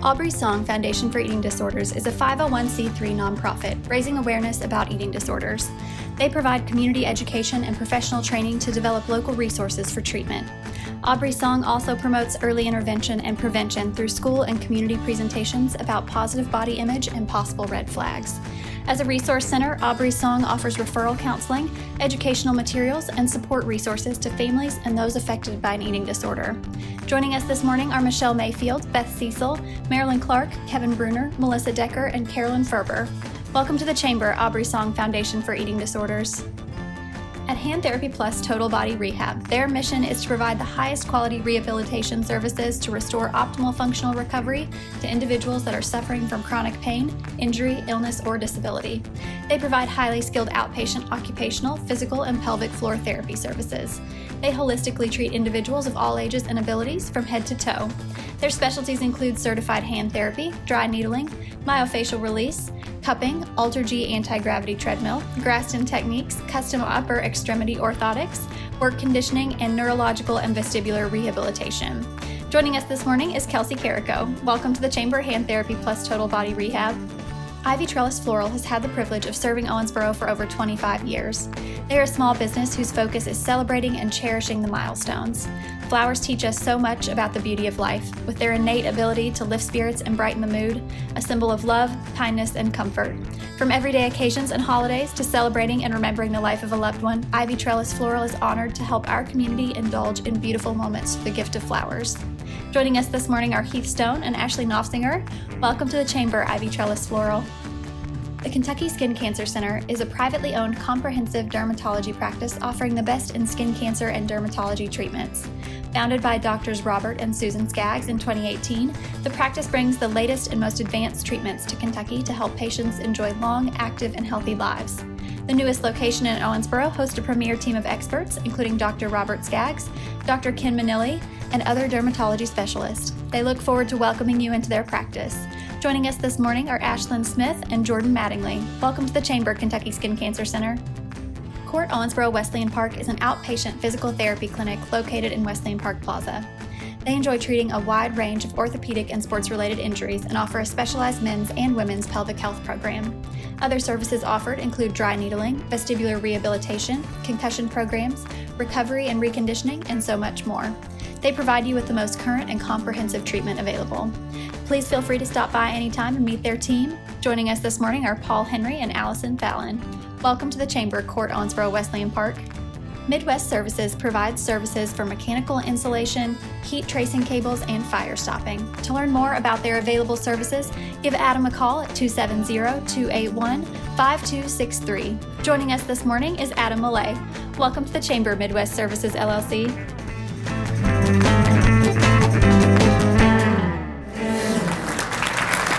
Aubrey Song Foundation for Eating Disorders is a 501c3 nonprofit raising awareness about eating disorders. They provide community education and professional training to develop local resources for treatment. Aubrey Song also promotes early intervention and prevention through school and community presentations about positive body image and possible red flags. As a resource center, Aubrey Song offers referral counseling, educational materials, and support resources to families and those affected by an eating disorder. Joining us this morning are Michelle Mayfield, Beth Cecil, Marilyn Clark, Kevin Bruner, Melissa Decker, and Carolyn Ferber. Welcome to the Chamber, Aubrey Song Foundation for Eating Disorders. At Hand Therapy Plus Total Body Rehab, their mission is to provide the highest quality rehabilitation services to restore optimal functional recovery to individuals that are suffering from chronic pain, injury, illness, or disability. They provide highly skilled outpatient occupational, physical, and pelvic floor therapy services. They holistically treat individuals of all ages and abilities from head to toe. Their specialties include certified hand therapy, dry needling, myofascial release, cupping, Alter-G anti-gravity treadmill, Graston techniques, custom upper extremity orthotics, work conditioning, and neurological and vestibular rehabilitation. Joining us this morning is Kelsey Carrico. Welcome to the Chamber Hand Therapy Plus Total Body Rehab. Ivy Trellis Floral has had the privilege of serving Owensboro for over 25 years. They are a small business whose focus is celebrating and cherishing the milestones. Flowers teach us so much about the beauty of life, with their innate ability to lift spirits and brighten the mood, a symbol of love, kindness, and comfort. From everyday occasions and holidays to celebrating and remembering the life of a loved one, Ivy Trellis Floral is honored to help our community indulge in beautiful moments through the gift of flowers. Joining us this morning are Heath Stone and Ashley Knopfsinger. Welcome to the Chamber, Ivy Trellis Floral. The Kentucky Skin Cancer Center is a privately owned comprehensive dermatology practice offering the best in skin cancer and dermatology treatments. Founded by Drs. Robert and Susan Skaggs in 2018, the practice brings the latest and most advanced treatments to Kentucky to help patients enjoy long, active, and healthy lives. The newest location in Owensboro hosts a premier team of experts, including Dr. Robert Skaggs, Dr. Ken Manilli, and other dermatology specialists. They look forward to welcoming you into their practice. Joining us this morning are Ashlyn Smith and Jordan Mattingly. Welcome to the Chamber, Kentucky Skin Cancer Center. Court Owensboro Wesleyan Park is an outpatient physical therapy clinic located in Wesleyan Park Plaza. They enjoy treating a wide range of orthopedic and sports-related injuries and offer a specialized men's and women's pelvic health program. Other services offered include dry needling, vestibular rehabilitation, concussion programs, recovery and reconditioning, and so much more. They provide you with the most current and comprehensive treatment available. Please feel free to stop by anytime and meet their team. Joining us this morning are Paul Henry and Alison Fallon. Welcome to the Chamber, Court Owensboro Wesleyan Park. Midwest Services provides services for mechanical insulation, heat tracing cables, and fire stopping. To learn more about their available services, give Adam a call at 270-281-5263. Joining us this morning is Adam Millay. Welcome to the Chamber, Midwest Services, LLC.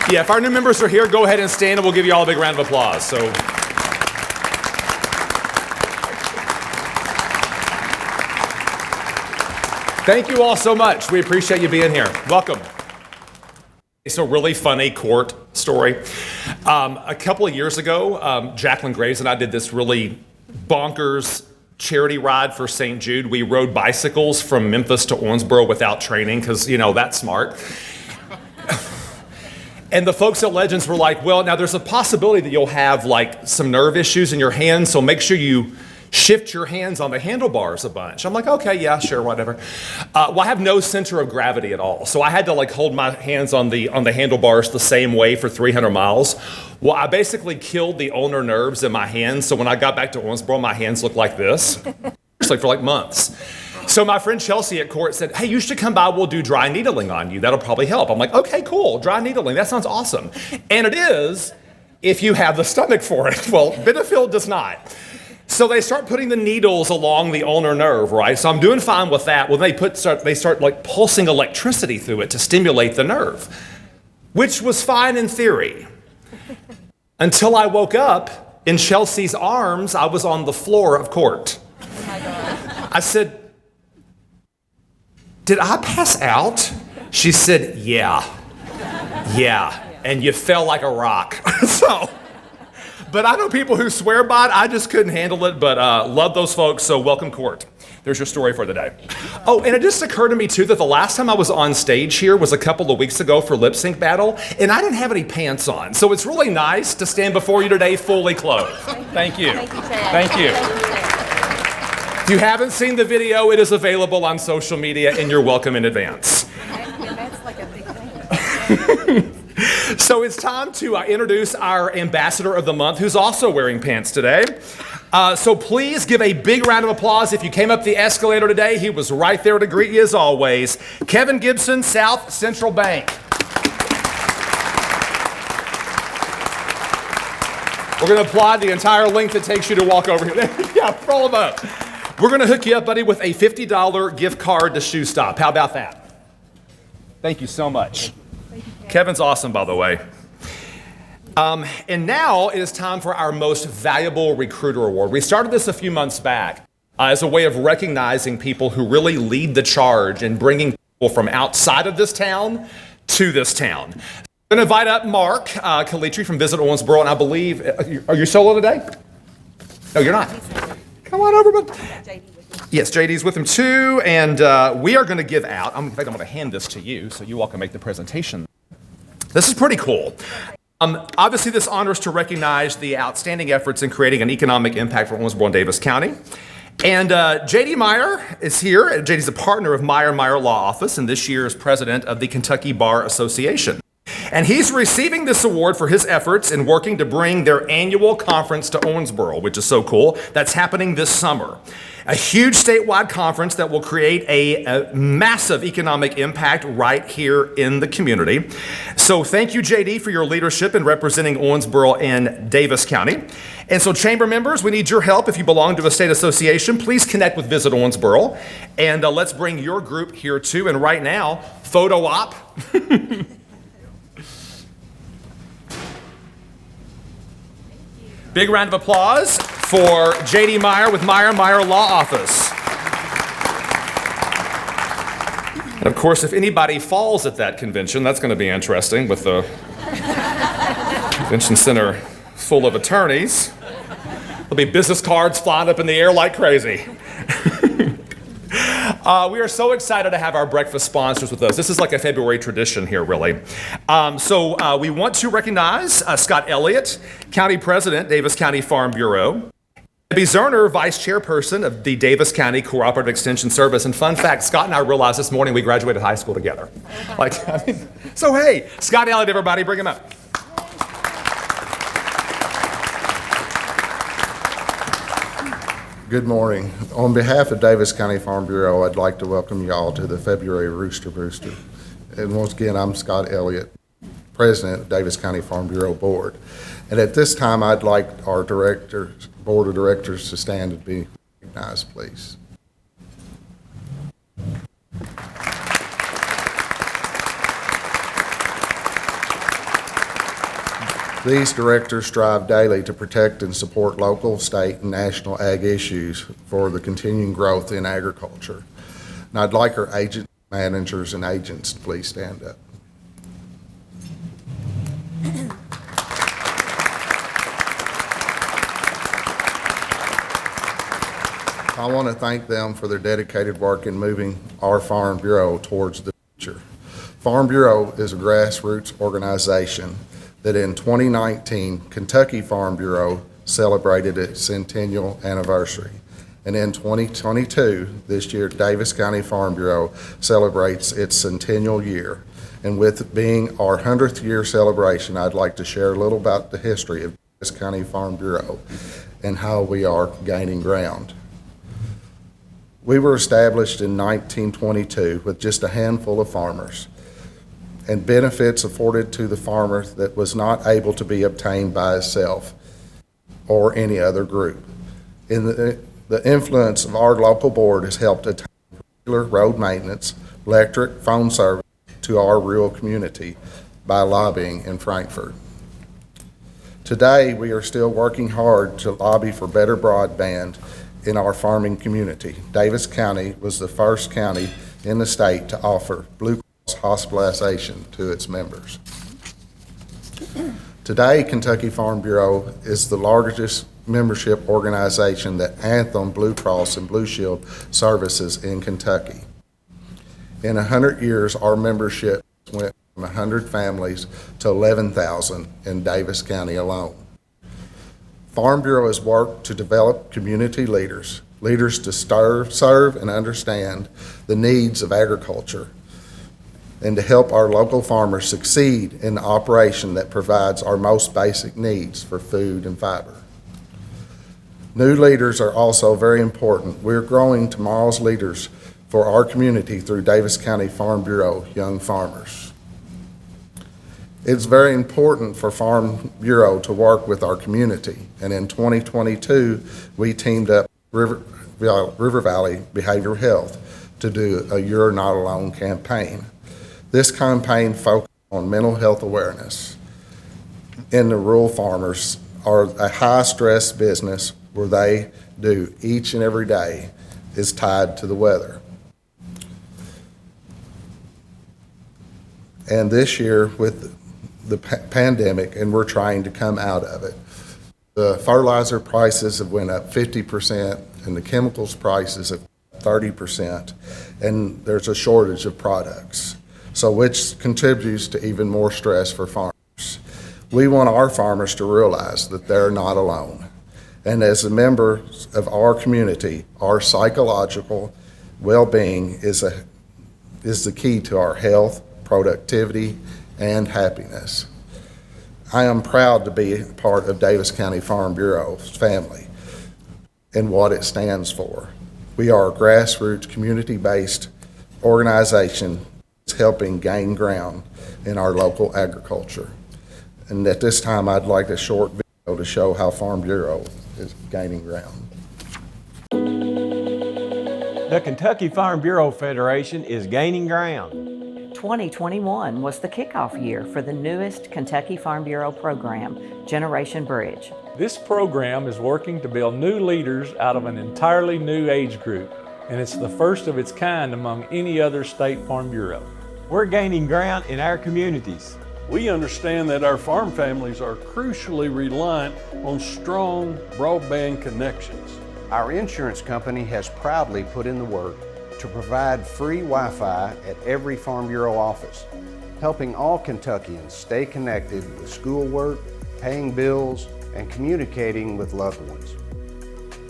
Yeah, if our new members are here, go ahead and stand and we'll give you all a big round of applause. So, thank you all so much. We appreciate you being here. Welcome. It's a really funny court story. A couple of years ago, Jacqueline Graves and I did this really bonkers charity ride for St. Jude. We rode bicycles from Memphis to Owensboro without training because, that's smart. And the folks at Legends were like, well, now there's a possibility that you'll have like some nerve issues in your hands, so make sure you shift your hands on the handlebars a bunch. I'm like, okay, yeah, sure, whatever. Well, I have no center of gravity at all, so I had to like hold my hands on the handlebars the same way for 300 miles. Well, I basically killed the ulnar nerves in my hands, so when I got back to Owensboro, my hands looked like this, for like months. So my friend Chelsea at court said, hey, you should come by, we'll do dry needling on you. That'll probably help. I'm like, okay, cool, dry needling, that sounds awesome. And it is, if you have the stomach for it. Well, Benefield does not. So they start putting the needles along the ulnar nerve, right? So I'm doing fine with that. Well, they start like pulsing electricity through it to stimulate the nerve, which was fine in theory. Until I woke up in Chelsea's arms, I was on the floor of court. Oh my God. I said, did I pass out? She said, yeah, and you fell like a rock. So But I know people who swear by it. I just couldn't handle it, but love those folks, so welcome court. There's your story for the day. Oh, and it just occurred to me too that the last time I was on stage here was a couple of weeks ago for Lip Sync Battle, and I didn't have any pants on. So it's really nice to stand before you today fully clothed. Thank you. Thank you, Chad. Thank you. If you haven't seen the video, it is available on social media, and you're welcome in advance. That's like a big thing. So it's time to introduce our ambassador of the month, who's also wearing pants today. So please give a big round of applause. If you came up the escalator today, he was right there to greet you as always. Kevin Gibson, South Central Bank. We're going to applaud the entire length it takes you to walk over here. Yeah, roll them up. We're going to hook you up, buddy, with a $50 gift card to Shoe Stop. How about that? Thank you so much. Kevin's awesome, by the way. And now it is time for our most valuable recruiter award. We started this a few months back as a way of recognizing people who really lead the charge in bringing people from outside of this town to this town. I'm going to invite up Mark Calitri from Visit Owensboro, and I believe, are you solo today? No, you're not. Come on over, bud. Yes, JD's with him too, and we are going to give out, in fact, I'm going to hand this to you so you all can make the presentation. This is pretty cool. Obviously, this honors to recognize the outstanding efforts in creating an economic impact for Owensboro and Davis County. And JD Meyer is here. JD's a partner of Meyer Law Office, and this year is president of the Kentucky Bar Association. And he's receiving this award for his efforts in working to bring their annual conference to Owensboro, which is so cool. That's happening this summer. A huge statewide conference that will create a massive economic impact right here in the community. So thank you, JD, for your leadership in representing Owensboro and Davis County. And so chamber members, we need your help. If you belong to a state association, please connect with Visit Owensboro. And let's bring your group here too. And right now, photo op. Big round of applause for JD Meyer with Meyer Law Office. And of course, if anybody falls at that convention, that's going to be interesting with the convention center full of attorneys. There'll be business cards flying up in the air like crazy. We are so excited to have our breakfast sponsors with us. This is like a February tradition here, really. So we want to recognize Scott Elliott, County President, Davis County Farm Bureau. Debbie Zerner, Vice Chairperson of the Davis County Cooperative Extension Service. And fun fact, Scott and I realized this morning we graduated high school together. So hey, Scott Elliott, everybody, bring him up. Good morning. On behalf of Davis County Farm Bureau, I'd like to welcome you all to the February Rooster. And once again, I'm Scott Elliott, President of Davis County Farm Bureau Board. And at this time, I'd like our Board of Directors to stand and be recognized, please. These directors strive daily to protect and support local, state, and national ag issues for the continuing growth in agriculture. And I'd like our agent managers and agents to please stand up. I want to thank them for their dedicated work in moving our Farm Bureau towards the future. Farm Bureau is a grassroots organization that in 2019, Kentucky Farm Bureau celebrated its centennial anniversary. And in 2022, this year, Davis County Farm Bureau celebrates its centennial year. And with being our 100th year celebration, I'd like to share a little about the history of Davis County Farm Bureau and how we are gaining ground. We were established in 1922 with just a handful of farmers, and benefits afforded to the farmer that was not able to be obtained by itself or any other group. The influence of our local board has helped attain regular road maintenance, electric, phone service to our rural community by lobbying in Frankfort. Today, we are still working hard to lobby for better broadband in our farming community. Davis County was the first county in the state to offer Blue hospitalization to its members. Today, Kentucky Farm Bureau is the largest membership organization that Anthem, Blue Cross, and Blue Shield services in Kentucky. In 100 years, our membership went from 100 families to 11,000 in Davis County alone. Farm Bureau has worked to develop community leaders to serve and understand the needs of agriculture, and to help our local farmers succeed in the operation that provides our most basic needs for food and fiber. New leaders are also very important. We're growing tomorrow's leaders for our community through Davis County Farm Bureau Young Farmers. It's very important for Farm Bureau to work with our community, and in 2022, we teamed up River Valley Behavioral Health to do a You're Not Alone campaign. This campaign focused on mental health awareness. In the rural farmers are a high-stress business where they do each and every day is tied to the weather. And this year with the pandemic, and we're trying to come out of it, the fertilizer prices have went up 50% and the chemicals prices have 30%, and there's a shortage of products. So which contributes to even more stress for farmers. We want our farmers to realize that they're not alone. And as a member of our community, our psychological well-being is the key to our health, productivity, and happiness. I am proud to be part of Davis County Farm Bureau's family and what it stands for. We are a grassroots, community-based organization helping gain ground in our local agriculture. And at this time, I'd like a short video to show how Farm Bureau is gaining ground. The Kentucky Farm Bureau Federation is gaining ground. 2021 was the kickoff year for the newest Kentucky Farm Bureau program, Generation Bridge. This program is working to build new leaders out of an entirely new age group, and it's the first of its kind among any other state farm bureau. We're gaining ground in our communities. We understand that our farm families are crucially reliant on strong broadband connections. Our insurance company has proudly put in the work to provide free Wi-Fi at every Farm Bureau office, helping all Kentuckians stay connected with schoolwork, paying bills, and communicating with loved ones.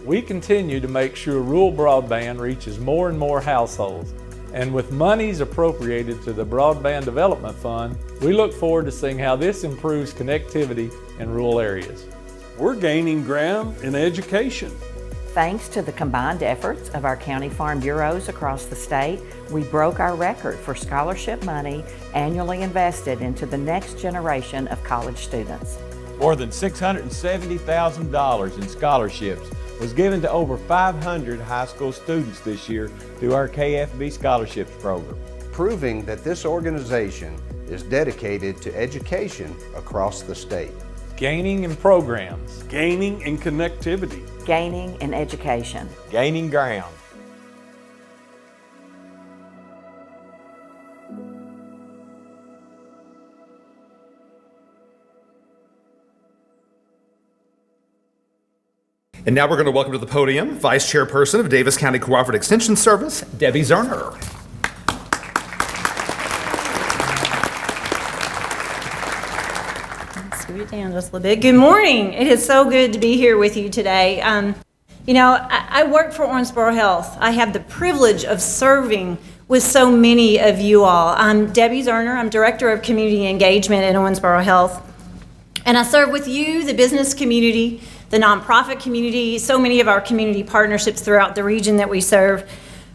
We continue to make sure rural broadband reaches more and more households. And with monies appropriated to the Broadband Development Fund, we look forward to seeing how this improves connectivity in rural areas. We're gaining ground in education. Thanks to the combined efforts of our county farm bureaus across the state, we broke our record for scholarship money annually invested into the next generation of college students. More than $670,000 in scholarships was given to over 500 high school students this year through our KFB Scholarships program. Proving that this organization is dedicated to education across the state. Gaining in programs. Gaining in connectivity. Gaining in education. Gaining ground. And now we're going to welcome to the podium Vice Chairperson of Davis County Cooperative Extension Service, Debbie Zerner. Scoot it down just a little bit. Good morning. It is so good to be here with you today. You know, I work for Owensboro Health. I have the privilege of serving with so many of you all. I'm Debbie Zerner. I'm Director of Community Engagement at Owensboro Health. And I serve with you, the business community, the nonprofit community, so many of our community partnerships throughout the region that we serve.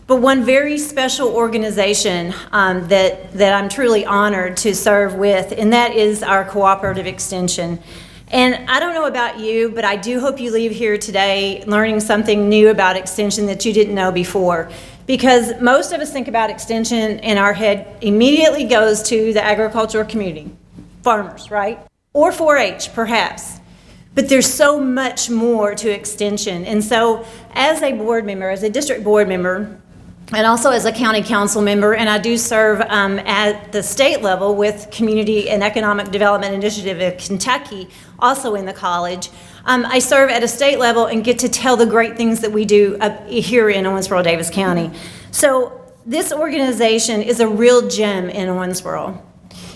But one very special organization that I'm truly honored to serve with, and that is our cooperative extension. And I don't know about you, but I do hope you leave here today learning something new about extension that you didn't know before. Because most of us think about extension and our head immediately goes to the agricultural community, farmers, right? Or 4-H, perhaps. But there's so much more to extension. And so as a board member, as a district board member, and also as a county council member, and I do serve at the state level with Community and Economic Development Initiative of Kentucky, also in the college. I serve at a state level and get to tell the great things that we do up here in Owensboro-Davis County. So this organization is a real gem in Owensboro.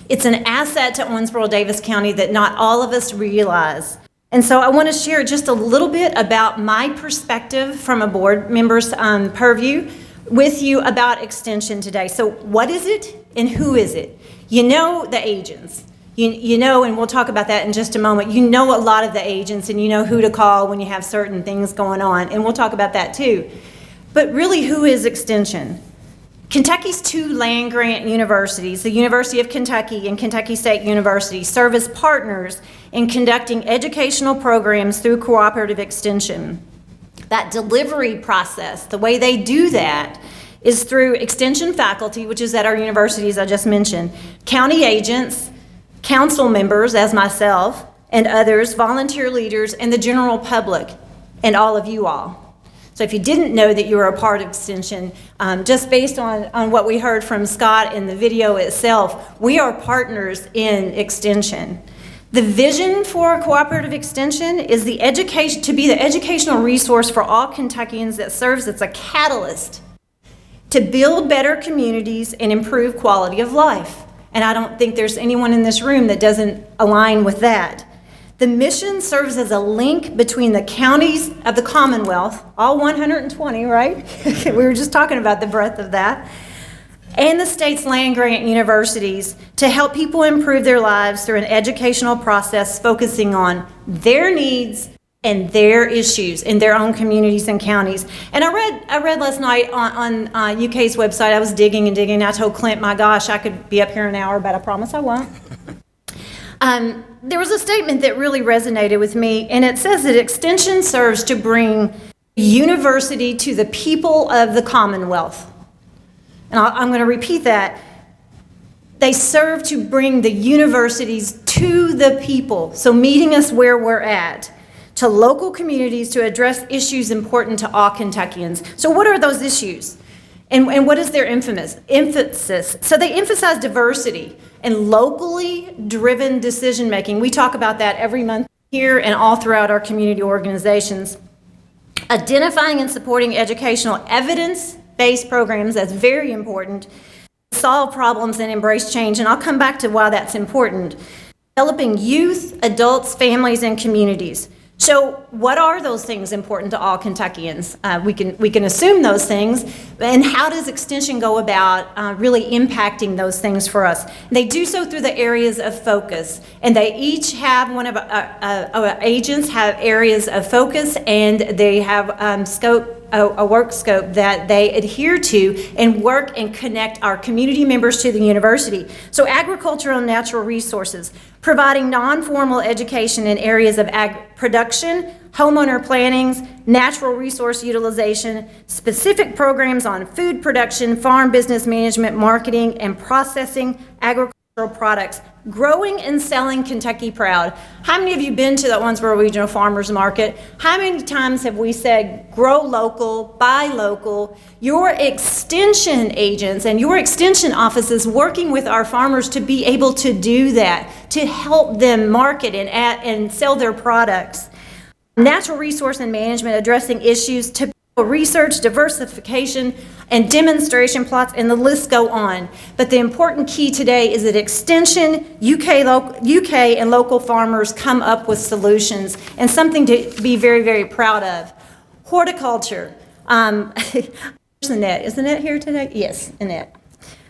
It's an asset to Owensboro-Davis County that not all of us realize. And so I want to share just a little bit about my perspective from a board member's purview with you about extension today. So what is it and who is it? You know the agents. You know, and we'll talk about that in just a moment, you know a lot of the agents and you know who to call when you have certain things going on, and we'll talk about that too. But really, who is Extension? Kentucky's two land-grant universities, the University of Kentucky and Kentucky State University, serve as partners in conducting educational programs through cooperative extension. That delivery process, the way they do that, is through extension faculty, which is at our universities I just mentioned, county agents, council members, as myself, and others, volunteer leaders, and the general public, and all of you all. So if you didn't know that you were a part of Extension, just based on what we heard from Scott in the video itself, we are partners in Extension. The vision for cooperative extension is to be the educational resource for all Kentuckians that serves as a catalyst to build better communities and improve quality of life. And I don't think there's anyone in this room that doesn't align with that. The mission serves as a link between the counties of the Commonwealth, all 120, right? We were just talking about the breadth of that, and the state's land-grant universities to help people improve their lives through an educational process focusing on their needs and their issues in their own communities and counties. And I read last night on UK's website, I was digging and digging, and I told Clint, my gosh, I could be up here an hour, but I promise I won't. There was a statement that really resonated with me, and it says that Extension serves to bring university to the people of the Commonwealth. And I'm going to repeat that. They serve to bring the universities to the people, so meeting us where we're at, to local communities to address issues important to all Kentuckians. So what are those issues? And what is their emphasis? So they emphasize diversity and locally driven decision making. We talk about that every month here and all throughout our community organizations. Identifying and supporting educational evidence-based programs, that's very important. Solve problems and embrace change, and I'll come back to why that's important. Developing youth, adults, families, and communities. So what are those things important to all Kentuckians? We can assume those things, and how does Extension go about really impacting those things for us? They do so through the areas of focus, and they each have one of our agents have areas of focus, and they have a work scope that they adhere to and work and connect our community members to the university. So agricultural and natural resources, providing non-formal education in areas of production, homeowner plannings, natural resource utilization, specific programs on food production, farm business management, marketing, and processing agricultural products, growing and selling Kentucky proud. How many of you been to the Owensboro Regional Farmers Market? How many times have we said, grow local, buy local? Your extension agents and your extension offices working with our farmers to be able to do that, to help them market and sell their products. Natural resource and management, addressing issues to research, diversification, and demonstration plots, and the list go on. But the important key today is that Extension, UK and local farmers come up with solutions, and something to be very, very proud of. Horticulture. There's Annette. Is Annette here today? Yes, Annette.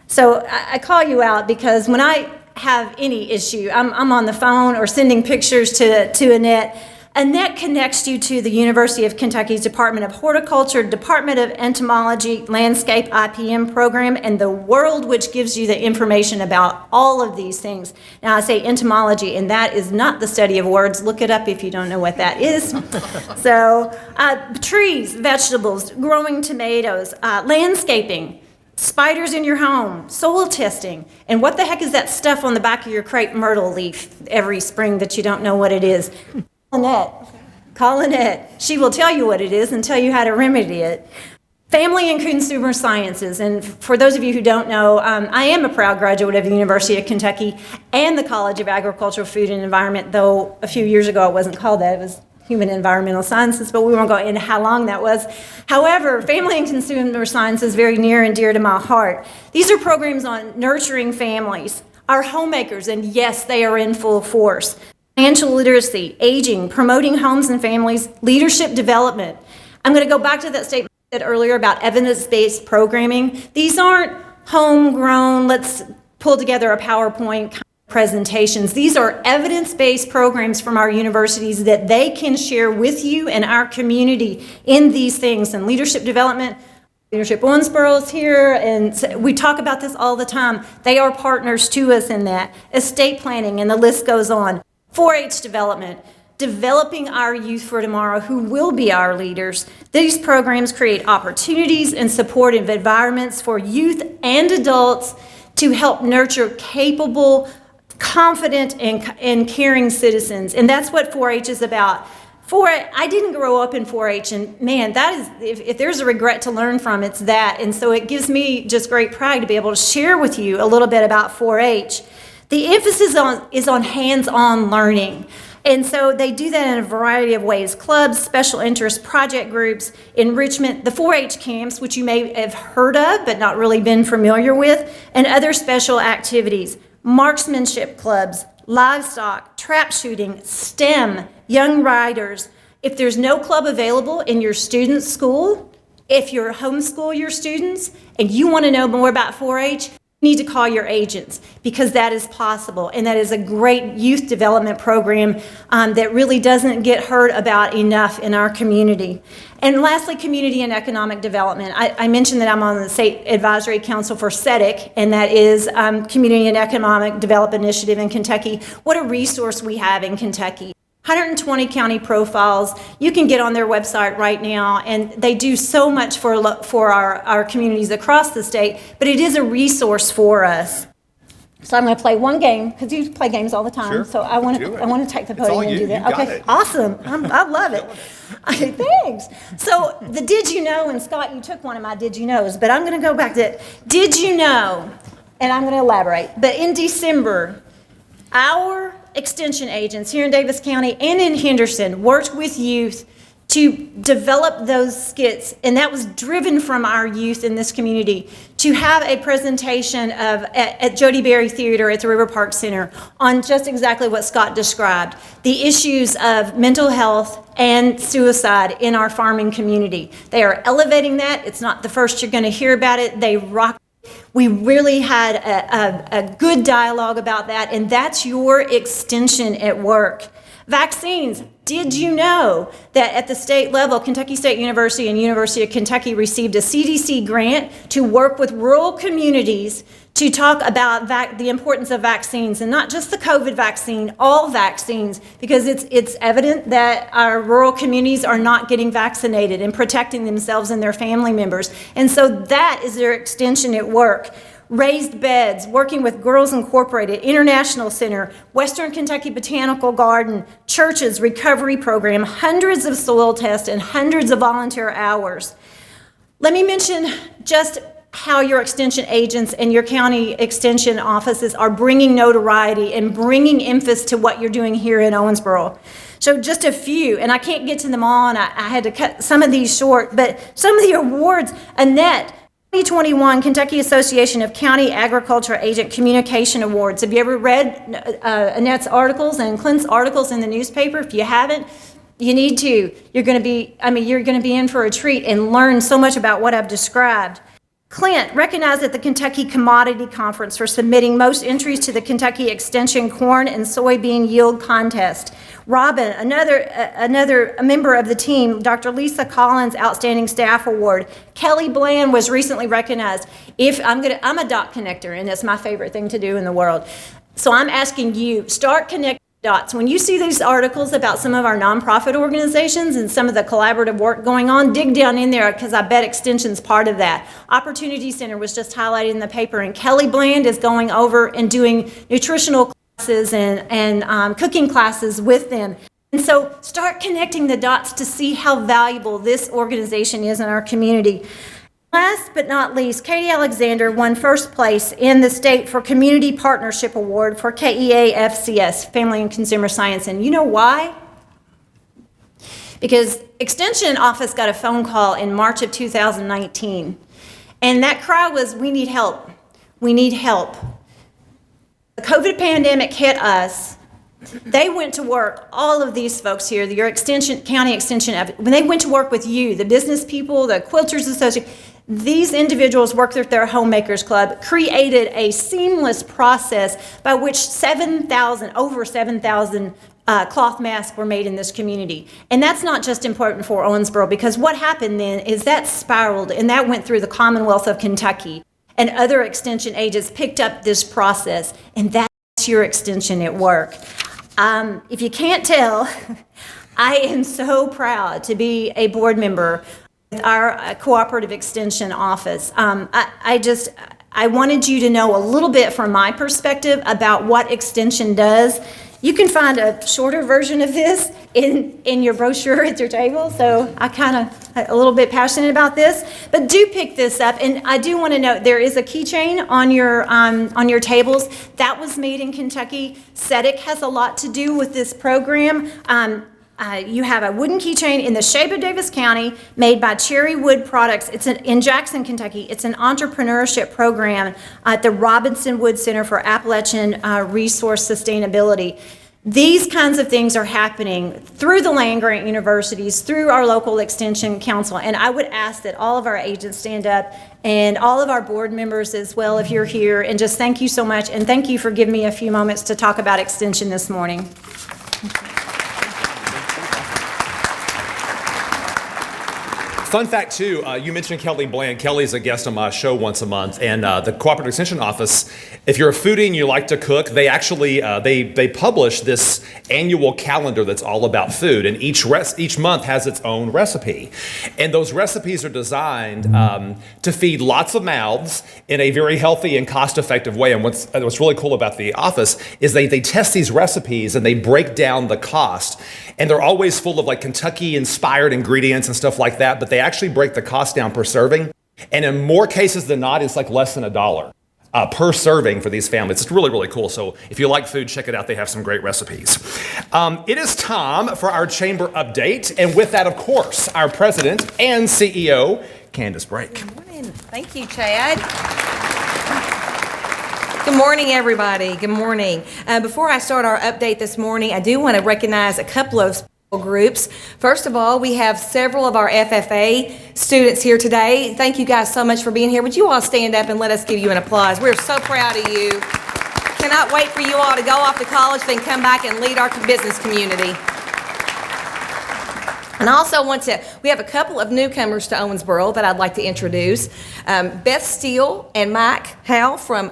So I call you out because when I have any issue, I'm on the phone or sending pictures to Annette. Annette connects you to the University of Kentucky's Department of Horticulture, Department of Entomology, Landscape IPM program, and the World, which gives you the information about all of these things. Now I say entomology, and that is not the study of words. Look it up if you don't know what that is. So trees, vegetables, growing tomatoes, landscaping, spiders in your home, soil testing, and what the heck is that stuff on the back of your crepe myrtle leaf every spring that you don't know what it is? Annette. Call Annette. She will tell you what it is and tell you how to remedy it. Family and Consumer Sciences, and for those of you who don't know, I am a proud graduate of the University of Kentucky and the College of Agricultural, Food, and Environment, though a few years ago it wasn't called that, it was Human and Environmental Sciences, but we won't go into how long that was. However, Family and Consumer Science is very near and dear to my heart. These are programs on nurturing families, our homemakers, and yes, they are in full force. Financial literacy, aging, promoting homes and families, leadership development. I'm going to go back to that statement I said earlier about evidence-based programming. These aren't homegrown, let's pull together a PowerPoint kind of presentations. These are evidence-based programs from our universities that they can share with you and our community in these things. And leadership development, Leadership Owensboro is here, and we talk about this all the time. They are partners to us in that. Estate planning, and the list goes on. 4-H development, developing our youth for tomorrow who will be our leaders. These programs create opportunities and supportive environments for youth and adults to help nurture capable, confident, and caring citizens. And that's what 4-H is about. I didn't grow up in 4-H, and man, that is, if there's a regret to learn from, it's that. And so it gives me just great pride to be able to share with you a little bit about 4-H. The emphasis is on hands-on learning. And so they do that in a variety of ways: clubs, special interest, project groups, enrichment, the 4-H camps, which you may have heard of but not really been familiar with, and other special activities, marksmanship clubs, livestock, trap shooting, STEM, young riders. If there's no club available in your student's school, if you're homeschool your students and you want to know more about 4-H, you need to call your agents, because that is possible, and that is a great youth development program that really doesn't get heard about enough in our community. And lastly, community and economic development. I mentioned that I'm on the State Advisory Council for CETIC, and that is Community and Economic Development Initiative in Kentucky. What a resource we have in Kentucky. 120 county profiles. You can get on their website right now, and they do so much for our communities across the state, but it is a resource for us. So I'm going to play one game, because you play games all the time. Sure. So I want to take the podium and do that. Okay, awesome. I love it. Thanks. So the did you know, and Scott, you took one of my did you knows, but I'm going to go back to did you know, and I'm going to elaborate. But in December, our extension agents here in Davis County and in Henderson worked with youth to develop those skits, and that was driven from our youth in this community to have a presentation at Jody Berry Theater at the River Park Center on just exactly what Scott described, the issues of mental health and suicide in our farming community. They are elevating that. It's not the first you're going to hear about it. They rock. We really had a good dialogue about that, and that's your extension at work. Vaccines. Did you know that at the state level, Kentucky State University and University of Kentucky received a CDC grant to work with rural communities to talk about the importance of vaccines, and not just the COVID vaccine, all vaccines, because it's evident that our rural communities are not getting vaccinated and protecting themselves and their family members. And so that is their extension at work. Raised beds, working with Girls Incorporated, International Center, Western Kentucky Botanical Garden, churches, recovery program, hundreds of soil tests, and hundreds of volunteer hours. Let me mention just how your extension agents and your county extension offices are bringing notoriety and bringing emphasis to what you're doing here in Owensboro. So just a few, and I can't get to them all, and I had to cut some of these short, but some of the awards: Annette, 2021 Kentucky Association of County Agriculture Agent Communication Awards. Have you ever read Annette's articles and Clint's articles in the newspaper? If you haven't, you need to. You're going to be in for a treat and learn so much about what I've described. Clint, recognized at the Kentucky Commodity Conference for submitting most entries to the Kentucky Extension Corn and Soybean Yield Contest. Robin, another member of the team, Dr. Lisa Collins Outstanding Staff Award. Kelly Bland was recently recognized. I'm a dot connector, and that's my favorite thing to do in the world. So I'm asking you, start connecting dots. When you see these articles about some of our nonprofit organizations and some of the collaborative work going on, dig down in there, because I bet Extension's part of that. Opportunity Center was just highlighted in the paper, and Kelly Bland is going over and doing nutritional classes and cooking classes with them. And so start connecting the dots to see how valuable this organization is in our community. Last but not least, Katie Alexander won first place in the state for Community Partnership Award for KEA FCS, Family and Consumer Science. And you know why? Because Extension Office got a phone call in March of 2019. And that cry was, we need help. We need help. The COVID pandemic hit us. They went to work, all of these folks here, your county extension, when they went to work with you, the business people, the Quilters Association, these individuals worked with their Homemakers Club, created a seamless process by which over 7,000 cloth masks were made in this community. And that's not just important for Owensboro, because what happened then is that spiraled and that went through the Commonwealth of Kentucky, and other extension agents picked up this process, and that's your extension at work. If you can't tell, I am so proud to be a board member with our cooperative extension office. I wanted you to know a little bit from my perspective about what extension does. You can find a shorter version of this in your brochure at your table, so I kind of a little bit passionate about this, but do pick this up. And I do want to note there is a keychain on your tables that was made in Kentucky. CEDIC has a lot to do with this program. You have a wooden keychain in the shape of Davis County made by Cherry Wood Products. It's in Jackson, Kentucky. It's an entrepreneurship program at the Robinson Wood Center for Appalachian Resource Sustainability. These kinds of things are happening through the land-grant universities, through our local extension council, and I would ask that all of our agents stand up and all of our board members as well if you're here, and just thank you so much, and thank you for giving me a few moments to talk about extension this morning. Fun fact too, you mentioned Kelly Bland. Kelly's a guest on my show once a month, and the Cooperative Extension Office, if you're a foodie and you like to cook, they actually, they publish this annual calendar that's all about food, and each month has its own recipe. And those recipes are designed to feed lots of mouths in a very healthy and cost-effective way. And what's really cool about the office is they test these recipes and they break down the cost. And they're always full of like Kentucky-inspired ingredients and stuff like that, but they actually break the cost down per serving. And in more cases than not, it's like less than $1 per serving for these families. It's really, really cool. So if you like food, check it out. They have some great recipes. It is time for our chamber update. And with that, of course, our president and CEO, Candace Brake. Good morning. Thank you, Chad. Good morning, everybody. Good morning. Before I start our update this morning, I do want to recognize a couple of groups. First of all, we have several of our FFA students here today. Thank you guys so much for being here. Would you all stand up and let us give you an applause? We're so proud of you. Cannot wait for you all to go off to college, then come back and lead our business community. And I also we have a couple of newcomers to Owensboro that I'd like to introduce. Beth Steele and Mike Howe from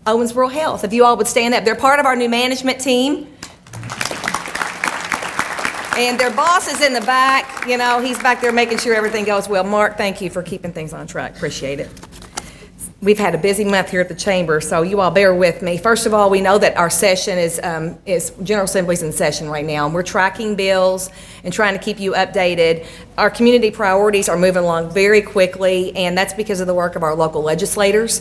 Owensboro Health. If you all would stand up. They're part of our new management team. And their boss is in the back. You know, he's back there making sure everything goes well. Mark, thank you for keeping things on track. Appreciate it. We've had a busy month here at the chamber, so you all bear with me. First of all, we know that our session is General Assembly's in session right now, and we're tracking bills and trying to keep you updated. Our community priorities are moving along very quickly, and that's because of the work of our local legislators,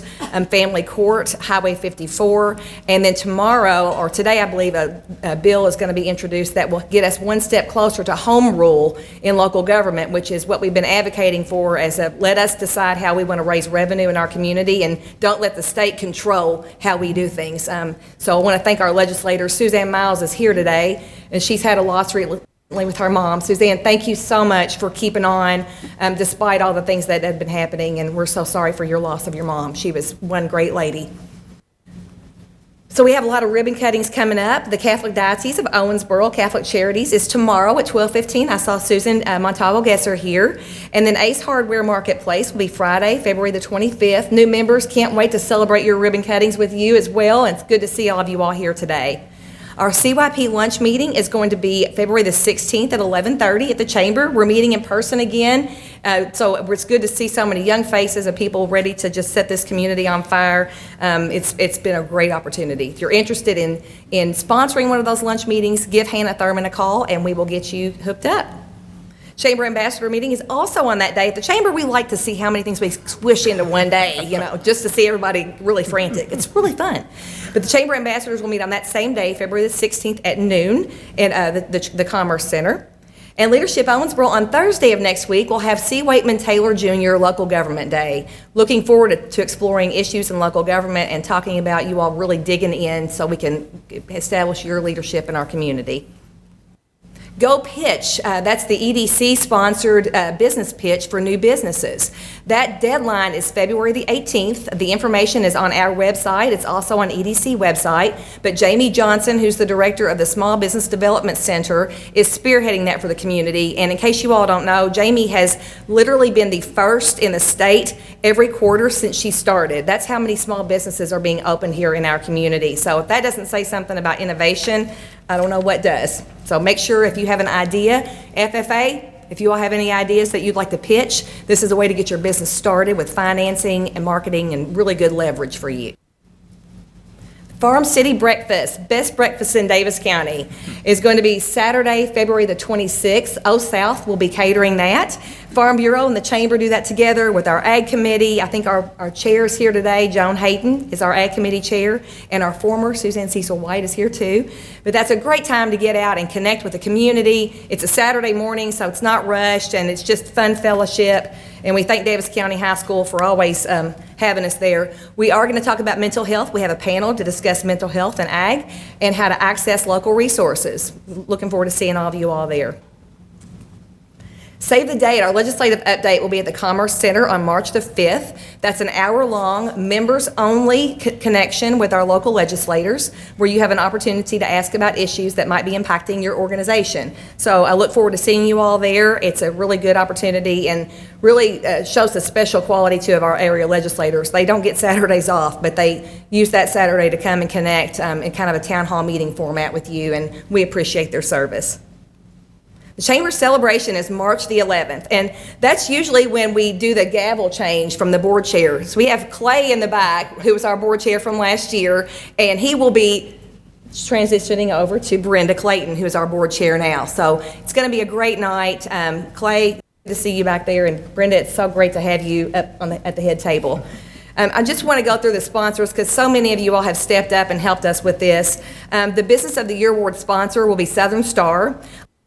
Family Court, Highway 54, and then tomorrow, or today I believe, a bill is going to be introduced that will get us one step closer to home rule in local government, which is what we've been advocating for let us decide how we want to raise revenue in our community and don't let the state control how we do things. So I want to thank our legislators. Suzanne Miles is here today, and she's had a loss recently with her mom. Suzanne, thank you so much for keeping on despite all the things that have been happening, and we're so sorry for your loss of your mom. She was one great lady. So we have a lot of ribbon cuttings coming up. The Catholic Diocese of Owensboro Catholic Charities is tomorrow at 12:15. I saw Susan Montalvo-Gesser here. And then Ace Hardware Marketplace will be Friday, February the 25th. New members, can't wait to celebrate your ribbon cuttings with you as well. And it's good to see all of you all here today. Our CYP lunch meeting is going to be February the 16th at 11:30 at the chamber. We're meeting in person again. So it's good to see so many young faces of people ready to just set this community on fire. It's been a great opportunity. If you're interested in sponsoring one of those lunch meetings, give Hannah Thurman a call and we will get you hooked up. Chamber Ambassador meeting is also on that day. At the Chamber, we like to see how many things we squish into one day, just to see everybody really frantic. It's really fun. But the Chamber Ambassadors will meet on that same day, February the 16th at noon in the Commerce Center. And Leadership Owensboro on Thursday of next week will have C. Waitman Taylor Jr. Local Government Day. Looking forward to exploring issues in local government and talking about you all really digging in so we can establish your leadership in our community. Go Pitch, that's the EDC-sponsored business pitch for new businesses. That deadline is February the 18th. The information is on our website. It's also on EDC website. But Jamie Johnson, who's the director of the Small Business Development Center, is spearheading that for the community. And in case you all don't know, Jamie has literally been the first in the state every quarter since she started. That's how many small businesses are being opened here in our community. So if that doesn't say something about innovation, I don't know what does. So make sure if you have an idea, FFA, if you all have any ideas that you'd like to pitch, this is a way to get your business started with financing and marketing and really good leverage for you. Farm City Breakfast, best breakfast in Davis County, is going to be Saturday, February the 26th. O-South will be catering that. Farm Bureau and the Chamber do that together with our Ag Committee. I think our chair's here today. Joan Hayden is our Ag Committee chair, and our former Suzanne Cecil White is here too. But that's a great time to get out and connect with the community. It's a Saturday morning, so it's not rushed, and it's just fun fellowship. And we thank Davis County High School for always having us there. We are going to talk about mental health. We have a panel to discuss mental health and ag and how to access local resources. Looking forward to seeing all of you all there. Save the date. Our legislative update will be at the Commerce Center on March the 5th. That's an hour-long, members-only connection with our local legislators where you have an opportunity to ask about issues that might be impacting your organization. So I look forward to seeing you all there. It's a really good opportunity and really shows the special quality, too, of our area legislators. They don't get Saturdays off, but they use that Saturday to come and connect in kind of a town hall meeting format with you, and we appreciate their service. The Chamber celebration is March the 11th, and that's usually when we do the gavel change from the board chair. So we have Clay in the back, who was our board chair from last year, and he will be transitioning over to Brenda Clayton, who is our board chair now. So it's going to be a great night. Clay, good to see you back there, and Brenda, it's so great to have you up at the head table. I just want to go through the sponsors because so many of you all have stepped up and helped us with this. The Business of the Year Award sponsor will be Southern Star.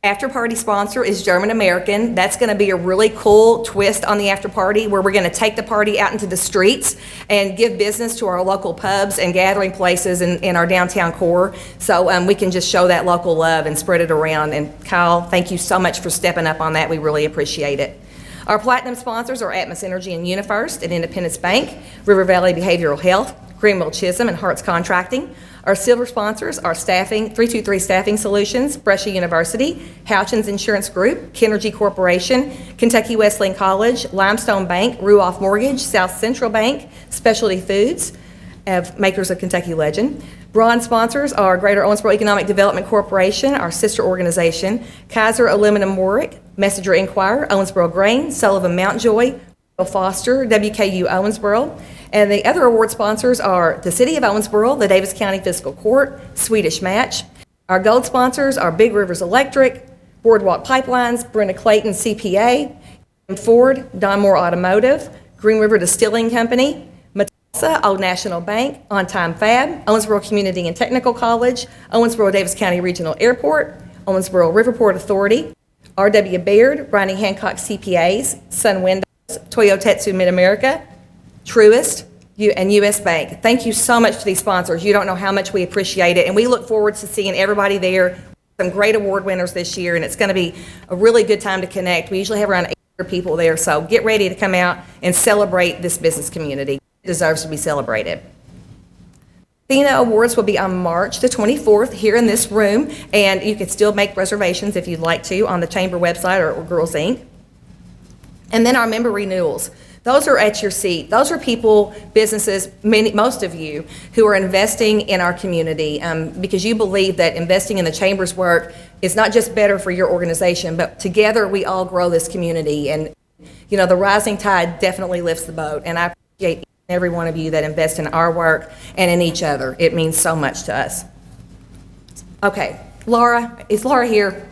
After party sponsor is German American. That's going to be a really cool twist on the after party where we're going to take the party out into the streets and give business to our local pubs and gathering places in our downtown core. So we can just show that local love and spread it around. And Kyle, thank you so much for stepping up on that. We really appreciate it. Our platinum sponsors are Atmos Energy and UniFirst and Independence Bank, River Valley Behavioral Health, Greenville Chisholm, and Hart's Contracting. Our silver sponsors are Staffing, 323 Staffing Solutions, Brescia University, Houchins Insurance Group, Kenergy Corporation, Kentucky Wesleyan College, Limestone Bank, Ruoff Mortgage, South Central Bank, Specialty Foods, makers of Kentucky Legend. Bronze sponsors are Greater Owensboro Economic Development Corporation, our sister organization, Kaiser Aluminum Warwick, Messenger Inquirer, Owensboro Grain, Sullivan Mountjoy, Foster, WKU Owensboro. And the other award sponsors are the City of Owensboro, the Davis County Fiscal Court, Swedish Match. Our gold sponsors are Big Rivers Electric, Boardwalk Pipelines, Brenda Clayton CPA, Ford, Don Moore Automotive, Green River Distilling Company, Matassa, Old National Bank, On Time Fab, Owensboro Community and Technical College, Owensboro Davis County Regional Airport, Owensboro Riverport Authority, R.W. Baird, Bryony Hancock CPAs, Sun Windows, Toyotetsu Mid-America, Truist, and U.S. Bank. Thank you so much to these sponsors. You don't know how much we appreciate it, and we look forward to seeing everybody there. Some great award winners this year, and it's going to be a really good time to connect. We usually have around 800 people there, so get ready to come out and celebrate this business community. It deserves to be celebrated. Athena Awards will be on March the 24th here in this room, and you can still make reservations if you'd like to on the Chamber website or Girls Inc. And then our member renewals. Those are at your seat. Those are people, businesses, most of you, who are investing in our community because you believe that investing in the Chamber's work is not just better for your organization, but together we all grow this community. And, you know, the rising tide definitely lifts the boat. And I appreciate each and every one of you that invest in our work and in each other. It means so much to us. Okay, Laura, is Laura here?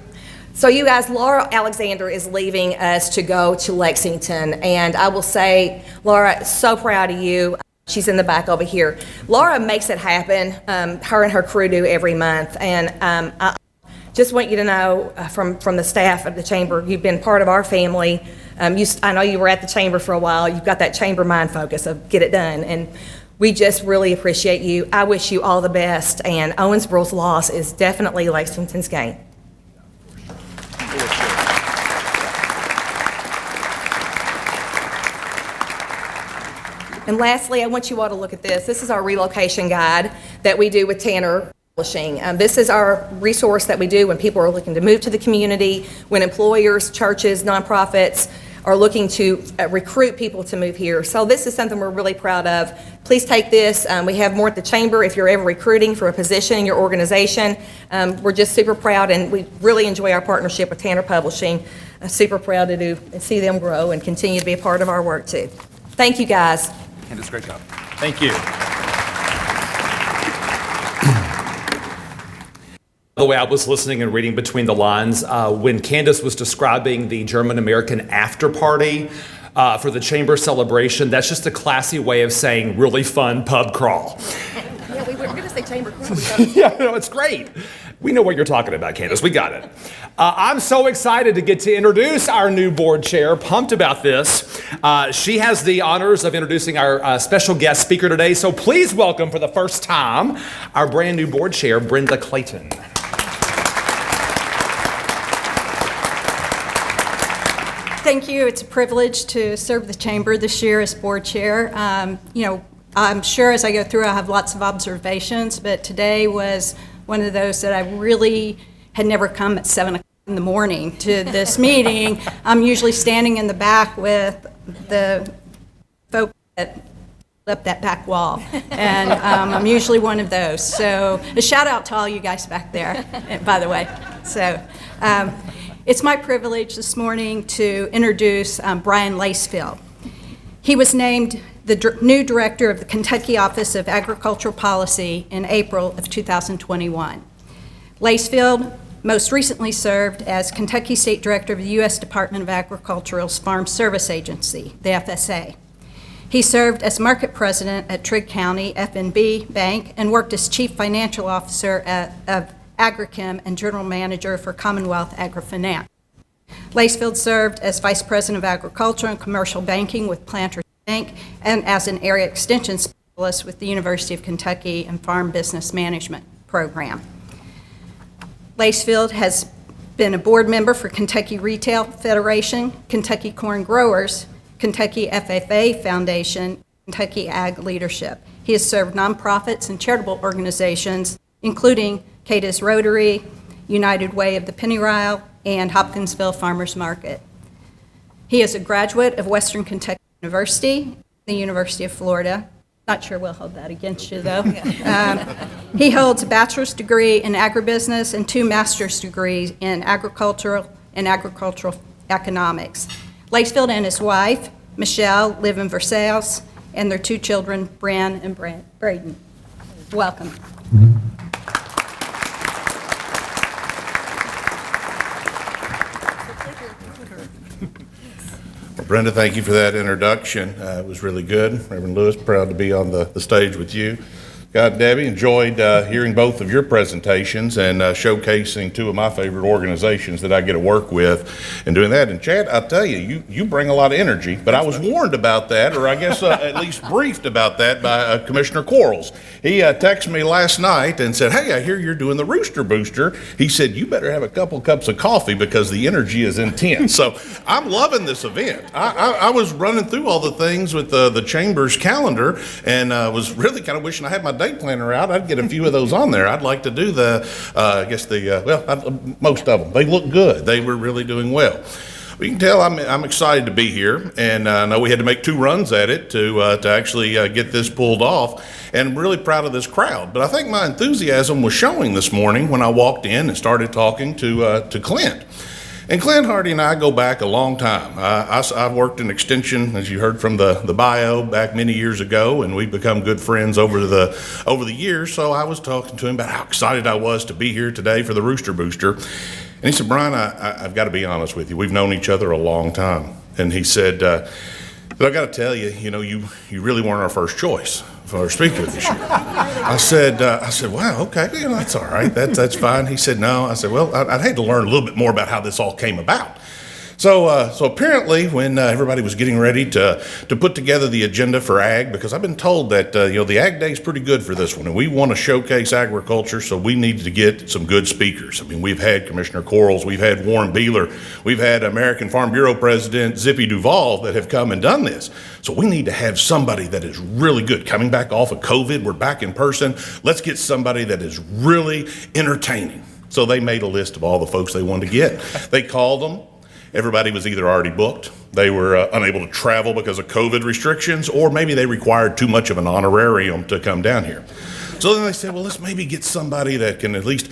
So you guys, Laura Alexander is leaving us to go to Lexington, and I will say, Laura, so proud of you. She's in the back over here. Laura makes it happen. Her and her crew do every month, and I just want you to know from the staff of the chamber, you've been part of our family. I know you were at the chamber for a while. You've got that chamber mind focus of get it done, and we just really appreciate you. I wish you all the best, and Owensboro's loss is definitely Lexington's gain. And lastly, I want you all to look at this. This is our relocation guide that we do with Tanner Publishing. This is our resource that we do when people are looking to move to the community, when employers, churches, nonprofits are looking to recruit people to move here. So this is something we're really proud of. Please take this. We have more at the chamber if you're ever recruiting for a position in your organization. We're just super proud, and we really enjoy our partnership with Tanner Publishing. Super proud to see them grow and continue to be a part of our work too. Thank you, guys. Candace, great job. Thank you. By the way, I was listening and reading between the lines when Candace was describing the German-American after party for the chamber celebration. That's just a classy way of saying really fun pub crawl. Yeah, we were going to say chamber crawl. Yeah, no, it's great. We know what you're talking about, Candace. We got it. I'm so excited to get to introduce our new board chair. Pumped about this. She has the honors of introducing our special guest speaker today. So please welcome for the first time our brand new board chair, Brenda Clayton. Thank you. It's a privilege to serve the chamber this year as board chair. I'm sure as I go through, I have lots of observations, but today was one of those that I really had never come at 7 o'clock in the morning to this meeting. I'm usually standing in the back with the folks that up that back wall, and I'm usually one of those. So a shout out to all you guys back there, by the way. So it's my privilege this morning to introduce Brian Lacefield. He was named the new director of the Kentucky Office of Agricultural Policy in April of 2021. Lacefield most recently served as Kentucky State Director of the U.S. Department of Agriculture's Farm Service Agency, the FSA. He served as market president at Trigg County FNB Bank and worked as chief financial officer of Agrichem and general manager for Commonwealth Agrifinance. Lacefield served as vice president of agriculture and commercial banking with Planters Bank and as an area extension specialist with the University of Kentucky and Farm Business Management program. Lacefield has been a board member for Kentucky Retail Federation, Kentucky Corn Growers, Kentucky FFA Foundation, Kentucky Ag Leadership. He has served nonprofits and charitable organizations, including Cadiz Rotary, United Way of the Pennyrile, and Hopkinsville Farmers Market. He is a graduate of Western Kentucky University, the University of Florida. Not sure we'll hold that against you, though. He holds a bachelor's degree in agribusiness and 2 master's degrees in agricultural economics. Lacefield and his wife, Michelle, live in Versailles, and their 2 children, Bran and Braden. Welcome. Brenda, thank you for that introduction. It was really good. Reverend Lewis, proud to be on the stage with you. Scott and Debbie, enjoyed hearing both of your presentations and showcasing 2 of my favorite organizations that I get to work with and doing that. And Chad, I'll tell you, you bring a lot of energy, but I was warned about that, or I guess at least briefed about that by Commissioner Quarles. He texted me last night and said, hey, I hear you're doing the Rooster Booster. He said, you better have a couple cups of coffee because the energy is intense. So I'm loving this event. I was running through all the things with the Chamber's calendar and was really kind of wishing I had my day planner out. I'd get a few of those on there. I'd like to do most of them. They look good. They were really doing well. You can tell I'm excited to be here, and I know we had to make 2 runs at it to actually get this pulled off, and I'm really proud of this crowd. But I think my enthusiasm was showing this morning when I walked in and started talking to Clint. And Clint Hardy and I go back a long time. I've worked in extension, as you heard from the bio, back many years ago, and we've become good friends over the years. So I was talking to him about how excited I was to be here today for the Rooster Booster. And he said, Brian, I've got to be honest with you. We've known each other a long time. And he said, but I got to tell you, you really weren't our first choice for our speaker this year. I said, wow, okay, that's all right. That's fine. He said, no. I said, well, I'd hate to learn a little bit more about how this all came about. So apparently when everybody was getting ready to put together the agenda for ag, because I've been told that, the Ag Day is pretty good for this one, and we want to showcase agriculture, so we needed to get some good speakers. I mean, we've had Commissioner Quarles, we've had Warren Beeler, we've had American Farm Bureau President Zippy Duvall that have come and done this. So we need to have somebody that is really good. Coming back off of COVID, we're back in person. Let's get somebody that is really entertaining. So they made a list of all the folks they wanted to get. They called them. Everybody was either already booked, they were unable to travel because of COVID restrictions, or maybe they required too much of an honorarium to come down here. So then they said, well, let's maybe get somebody that can at least,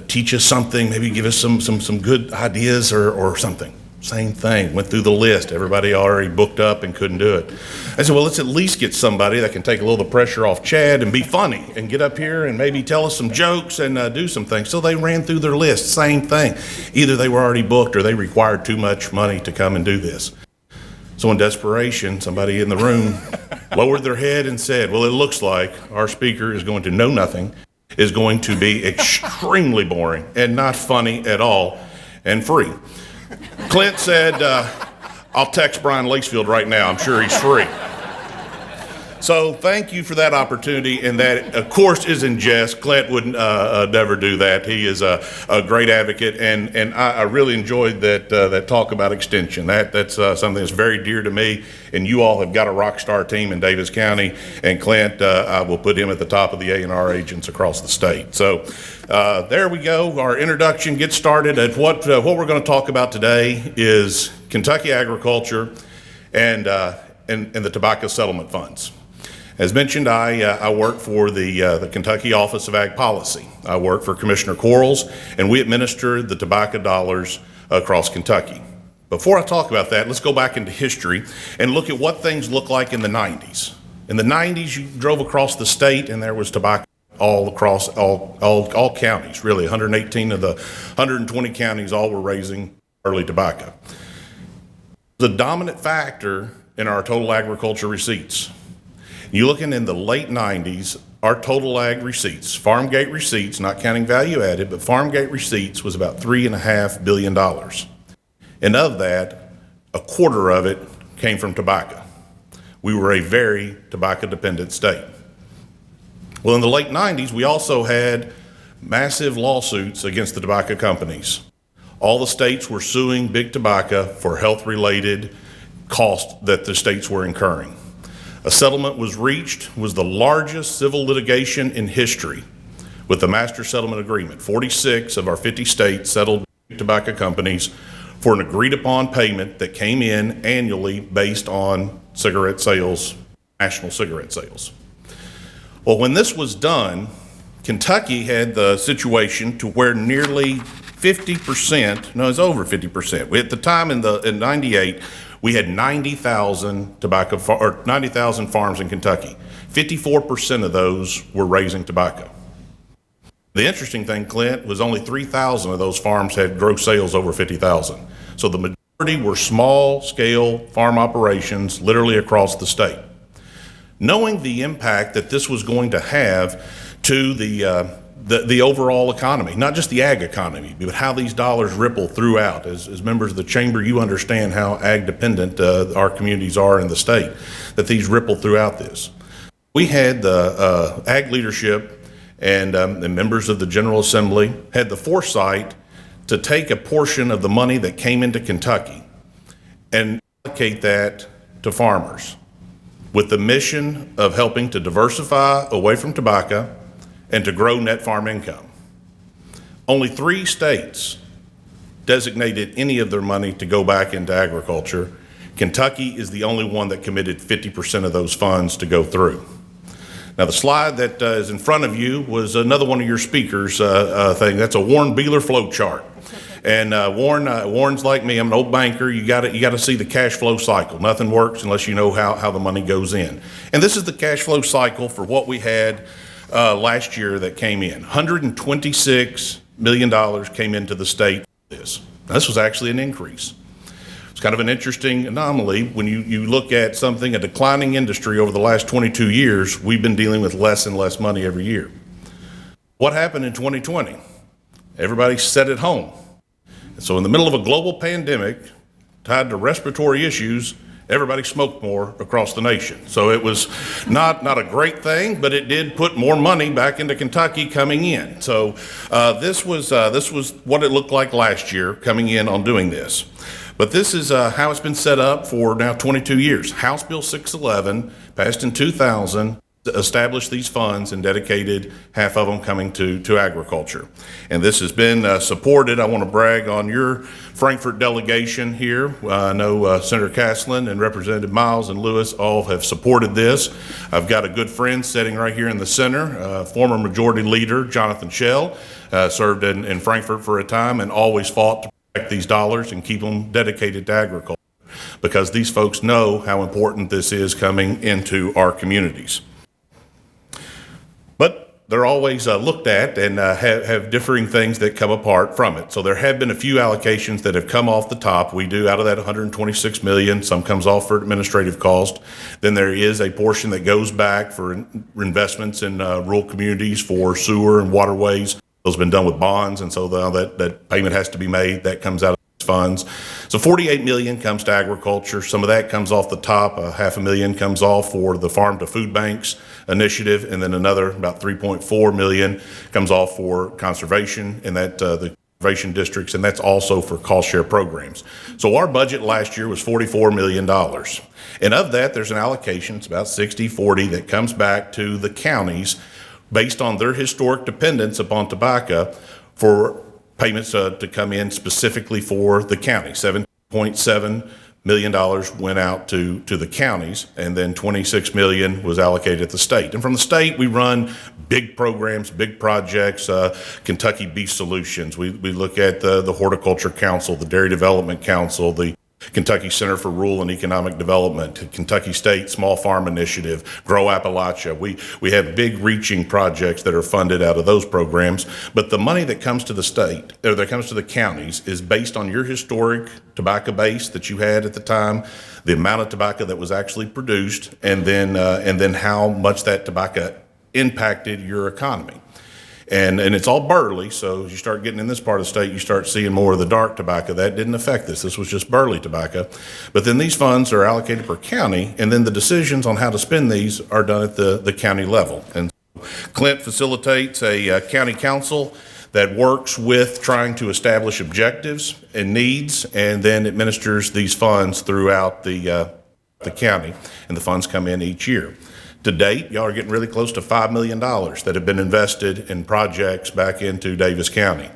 teach us something, maybe give us some good ideas or something. Same thing, went through the list. Everybody already booked up and couldn't do it. I said, well, let's at least get somebody that can take a little of the pressure off Chad and be funny and get up here and maybe tell us some jokes and do some things. So they ran through their list, same thing. Either they were already booked or they required too much money to come and do this. So in desperation, somebody in the room lowered their head and said, well, it looks like our speaker is going to know nothing, is going to be extremely boring and not funny at all and free. Clint said, I'll text Brian Lacefield right now. I'm sure he's free. So thank you for that opportunity, and that, of course, is in jest. Clint would never do that. He is a great advocate, and I really enjoyed that talk about extension. That's something that's very dear to me, and you all have got a rock star team in Davis County, and Clint, I will put him at the top of the A&R agents across the state. So there we go. Our introduction gets started. And what we're going to talk about today is Kentucky agriculture and the tobacco settlement funds. As mentioned, I work for the Kentucky Office of Ag Policy. I work for Commissioner Quarles, and we administer the tobacco dollars across Kentucky. Before I talk about that, let's go back into history and look at what things looked like in the 90s. In the 90s, you drove across the state, and there was tobacco all across all counties, really. 118 of the 120 counties all were raising early tobacco. The dominant factor in our total agriculture receipts. You're looking in the late 90s, our total ag receipts, farm gate receipts, not counting value added, but farm gate receipts was about $3.5 billion. And of that, a quarter of it came from tobacco. We were a very tobacco dependent state. Well, in the late 90s, we also had massive lawsuits against the tobacco companies. All the states were suing Big Tobacco for health-related costs that the states were incurring. A settlement was reached, was the largest civil litigation in history with the Master Settlement Agreement. 46 of our 50 states settled Big Tobacco companies for an agreed-upon payment that came in annually based on cigarette sales, national cigarette sales. Well, when this was done, Kentucky had the situation to where nearly 50%, no, it's over 50%. At the time in 98, we had 90,000 farms in Kentucky. 54% of those were raising tobacco. The interesting thing, Clint, was only 3,000 of those farms had gross sales over 50,000. So the majority were small-scale farm operations literally across the state. Knowing the impact that this was going to have to the overall economy, not just the ag economy, but how these dollars ripple throughout. As members of the chamber, you understand how ag dependent our communities are in the state, that these ripple throughout this. We had the ag leadership and the members of the General Assembly had the foresight to take a portion of the money that came into Kentucky and allocate that to farmers with the mission of helping to diversify away from tobacco and to grow net farm income. Only 3 states designated any of their money to go back into agriculture. Kentucky is the only one that committed 50% of those funds to go through. Now the slide that is in front of you was another one of your speakers thing. That's a Warren Beeler flow chart. And Warren's like me, I'm an old banker. You got to see the cash flow cycle. Nothing works unless you know how the money goes in. And this is the cash flow cycle for what we had last year that came in. $126 million came into the state for this. This was actually an increase. It's kind of an interesting anomaly when you look at something, a declining industry over the last 22 years, we've been dealing with less and less money every year. What happened in 2020? Everybody sat at home. And so in the middle of a global pandemic tied to respiratory issues, everybody smoked more across the nation. So it was not a great thing, but it did put more money back into Kentucky coming in. So this was what it looked like last year coming in on doing this. But this is how it's been set up for now 22 years. House Bill 611, passed in 2000, established these funds and dedicated half of them coming to agriculture. And this has been supported. I want to brag on your Frankfort delegation here. I know Senator Caslin and Representative Miles and Lewis all have supported this. I've got a good friend sitting right here in the center, former Majority Leader Jonathan Schell, served in Frankfort for a time and always fought to protect these dollars and keep them dedicated to agriculture, because these folks know how important this is coming into our communities. But they're always looked at and have differing things that come apart from it. So there have been a few allocations that have come off the top. We do out of that 126 million, some comes off for administrative cost. Then there is a portion that goes back for investments in rural communities for sewer and waterways. Those have been done with bonds, and so now that payment has to be made. That comes out of these funds. So 48 million comes to agriculture. Some of that comes off the top. $500,000 comes off for the Farm to Food Banks initiative, and then another about 3.4 million comes off for conservation and that the conservation districts, and that's also for cost share programs. So our budget last year was $44 million. And of that, there's an allocation, it's about 60-40, that comes back to the counties based on their historic dependence upon tobacco for payments to come in specifically for the county. $7.7 million went out to the counties, and then $26 million was allocated at the state. And from the state, we run big programs, big projects, Kentucky Beef Solutions. We look at the Horticulture Council, the Dairy Development Council, the Kentucky Center for Rural and Economic Development, Kentucky State Small Farm Initiative, Grow Appalachia. We have big reaching projects that are funded out of those programs, but the money that comes to the state, or that comes to the counties, is based on your historic tobacco base that you had at the time, the amount of tobacco that was actually produced, and then how much that tobacco impacted your economy. And it's all burley, so as you start getting in this part of the state, you start seeing more of the dark tobacco. That didn't affect this. This was just burley tobacco. But then these funds are allocated per county, and then the decisions on how to spend these are done at the county level. And Clint facilitates a county council that works with trying to establish objectives and needs, and then administers these funds throughout the county, and the funds come in each year. To date, y'all are getting really close to $5 million that have been invested in projects back into Davis County.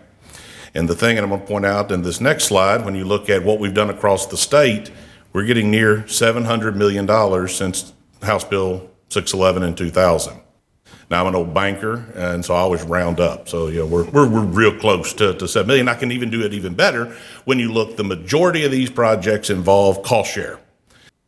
And the thing, and I'm going to point out in this next slide, when you look at what we've done across the state, we're getting near $700 million since House Bill 611 in 2000. Now, I'm an old banker, and so I always round up. So, you know, we're real close to 7 million. I can even do it even better when you look, the majority of these projects involve cost share.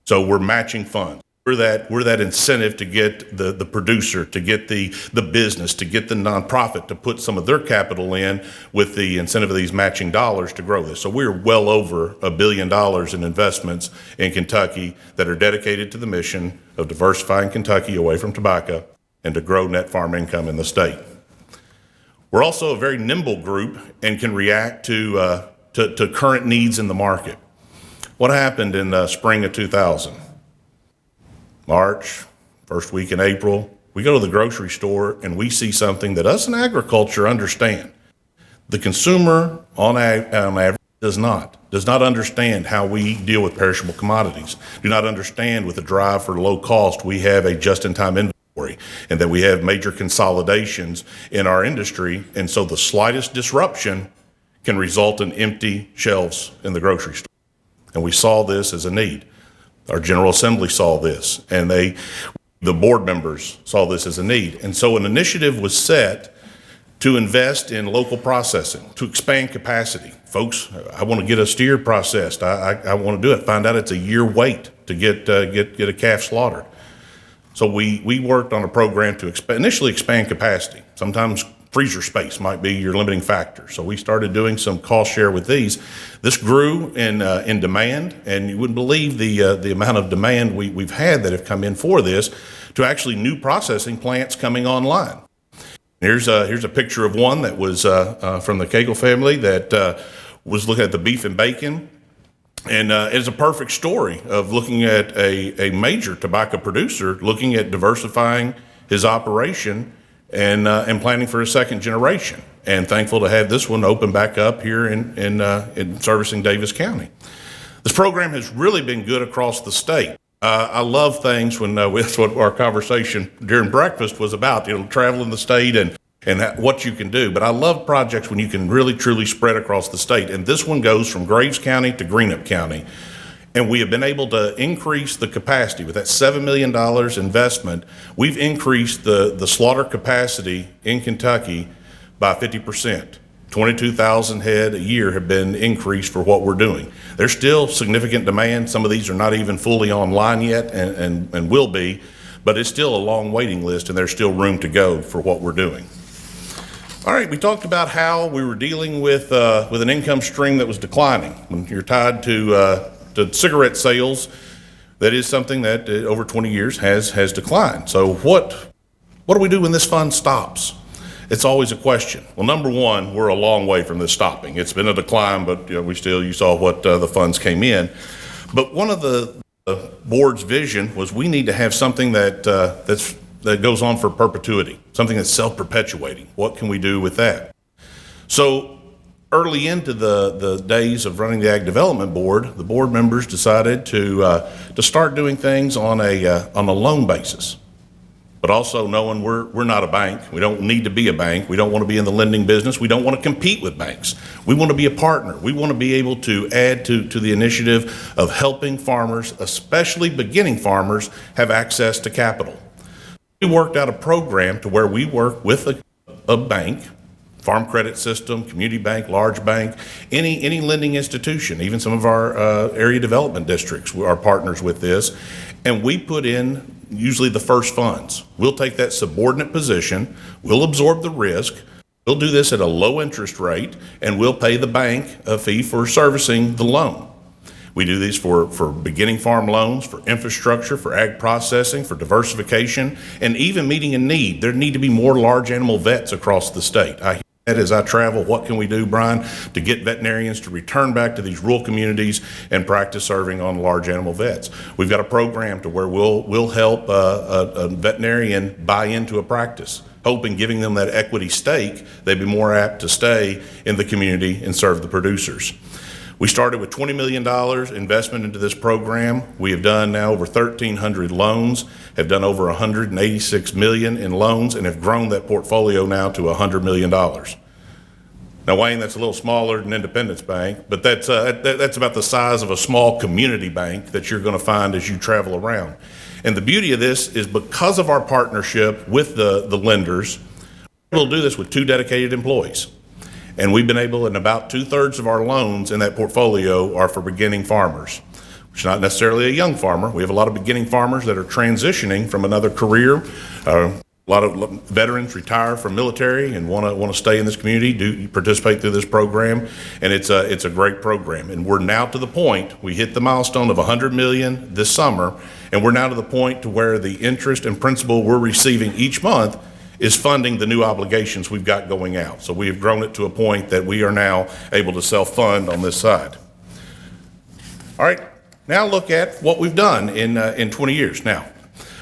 So we're matching funds. We're that incentive to get the producer, to get the business, to get the nonprofit to put some of their capital in with the incentive of these matching dollars to grow this. So we're well over $1 billion in investments in Kentucky that are dedicated to the mission of diversifying Kentucky away from tobacco and to grow net farm income in the state. We're also a very nimble group and can react to current needs in the market. What happened in spring of 2000? March, first week in April, we go to the grocery store and we see something that us in agriculture understand. The consumer on average does not understand how we deal with perishable commodities, do not understand with the drive for low cost, we have a just-in-time inventory and that we have major consolidations in our industry. And so the slightest disruption can result in empty shelves in the grocery store. And we saw this as a need. Our General Assembly saw this, and the board members saw this as a need. And so an initiative was set to invest in local processing, to expand capacity. Folks, I want to get a steer processed. I want to do it. Find out it's a year wait to get a calf slaughtered. So we worked on a program to initially expand capacity. Sometimes freezer space might be your limiting factor. So we started doing some cost share with these. This grew in demand, and you wouldn't believe the amount of demand we've had that have come in for this, to actually new processing plants coming online. Here's a picture of one that was from the Cagle family that was looking at the beef and bacon. And it's a perfect story of looking at a major tobacco producer looking at diversifying his operation and planning for a second generation. And thankful to have this one open back up here in servicing Davis County. This program has really been good across the state. I love things when that's what our conversation during breakfast was about, traveling the state and what you can do. But I love projects when you can really truly spread across the state. And this one goes from Graves County to Greenup County. And we have been able to increase the capacity with that $7 million investment. We've increased the slaughter capacity in Kentucky by 50%. 22,000 head a year have been increased for what we're doing. There's still significant demand. Some of these are not even fully online yet and will be, but it's still a long waiting list, and there's still room to go for what we're doing. All right, we talked about how we were dealing with an income stream that was declining. When you're tied to cigarette sales, that is something that over 20 years has declined. So what do we do when this fund stops? It's always a question. Well, number one, we're a long way from this stopping. It's been a decline, but you saw what the funds came in. But one of the board's vision was we need to have something that goes on for perpetuity, something that's self-perpetuating. What can we do with that? So early into the days of running the Ag Development Board, the board members decided to start doing things on a loan basis. But also knowing we're not a bank. We don't need to be a bank. We don't want to be in the lending business. We don't want to compete with banks. We want to be a partner. We want to be able to add to the initiative of helping farmers, especially beginning farmers, have access to capital. We worked out a program to where we work with a bank, farm credit system, community bank, large bank, any lending institution, even some of our area development districts are partners with this, and we put in usually the first funds. We'll take that subordinate position, we'll absorb the risk, we'll do this at a low interest rate, and we'll pay the bank a fee for servicing the loan. We do these for beginning farm loans, for infrastructure, for ag processing, for diversification, and even meeting a need. There need to be more large animal vets across the state. I hear that as I travel. What can we do, Brian, to get veterinarians to return back to these rural communities and practice serving on large animal vets? We've got a program to where we'll help a veterinarian buy into a practice, hoping giving them that equity stake, they'd be more apt to stay in the community and serve the producers. We started with $20 million investment into this program. We have done now over 1,300 loans, have done over $186 million in loans, and have grown that portfolio now to $100 million. Now, Wayne, that's a little smaller than Independence Bank, but that's about the size of a small community bank that you're going to find as you travel around. And the beauty of this is because of our partnership with the lenders, we'll do this with 2 dedicated employees. And we've been able, and about 2/3 of our loans in that portfolio are for beginning farmers, which is not necessarily a young farmer. We have a lot of beginning farmers that are transitioning from another career. A lot of veterans retire from military and want to stay in this community, do participate through this program, and it's a great program. And we're now to the point, we hit the milestone of $100 million this summer, and we're now to the point to where the interest and principal we're receiving each month is funding the new obligations we've got going out. So we have grown it to a point that we are now able to self-fund on this side. All right, now look at what we've done in 20 years. Now,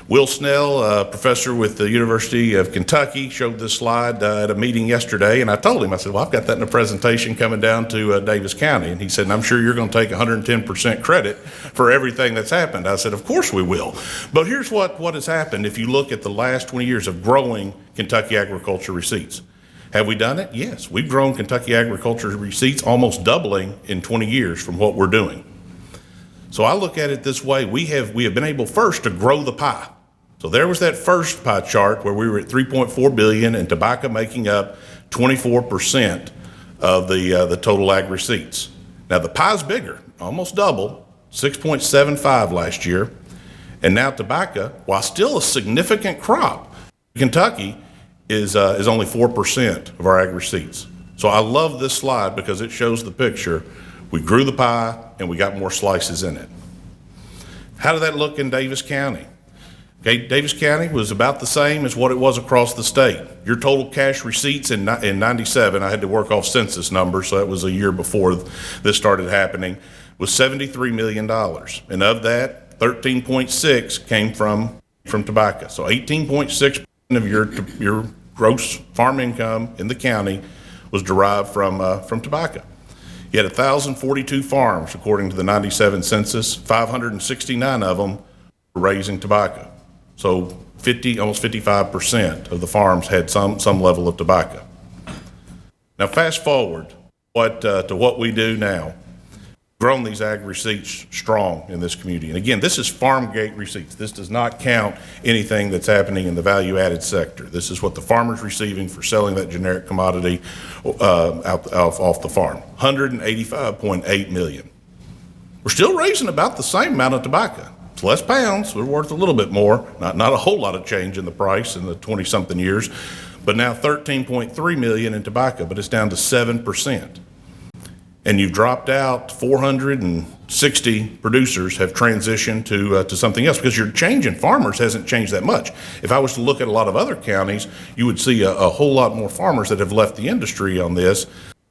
Will Snell, a professor with the University of Kentucky, showed this slide at a meeting yesterday, and I told him, I said, well, I've got that in a presentation coming down to Davis County, and he said, and I'm sure you're going to take 110% credit for everything that's happened. I said, of course we will. But here's what has happened if you look at the last 20 years of growing Kentucky agriculture receipts. Have we done it? Yes. We've grown Kentucky agriculture receipts almost doubling in 20 years from what we're doing. So I look at it this way. We have been able first to grow the pie. So there was that first pie chart where we were at $3.4 billion and tobacco making up 24% of the total ag receipts. Now the pie's bigger, almost double, 6.75 last year. And now tobacco, while still a significant crop, Kentucky is only 4% of our ag receipts. So I love this slide because it shows the picture. We grew the pie and we got more slices in it. How did that look in Davis County? Okay, Davis County was about the same as what it was across the state. Your total cash receipts in 97, I had to work off census numbers, so that was a year before this started happening, was $73 million. And of that, 13.6 came from tobacco. So 18.6% of your gross farm income in the county was derived from tobacco. You had 1,042 farms, according to the 97 census, 569 of them were raising tobacco. So almost 55% of the farms had some level of tobacco. Now fast forward to what we do now. Grown these ag receipts strong in this community. And again, this is farm gate receipts. This does not count anything that's happening in the value-added sector. This is what the farmer's receiving for selling that generic commodity off the farm. $185.8 million. We're still raising about the same amount of tobacco. It's less pounds, we're worth a little bit more, not a whole lot of change in the price in the 20-something years, but now $13.3 million in tobacco, but it's down to 7%. And you've dropped out 460 producers have transitioned to something else because your change in farmers hasn't changed that much. If I was to look at a lot of other counties, you would see a whole lot more farmers that have left the industry on this.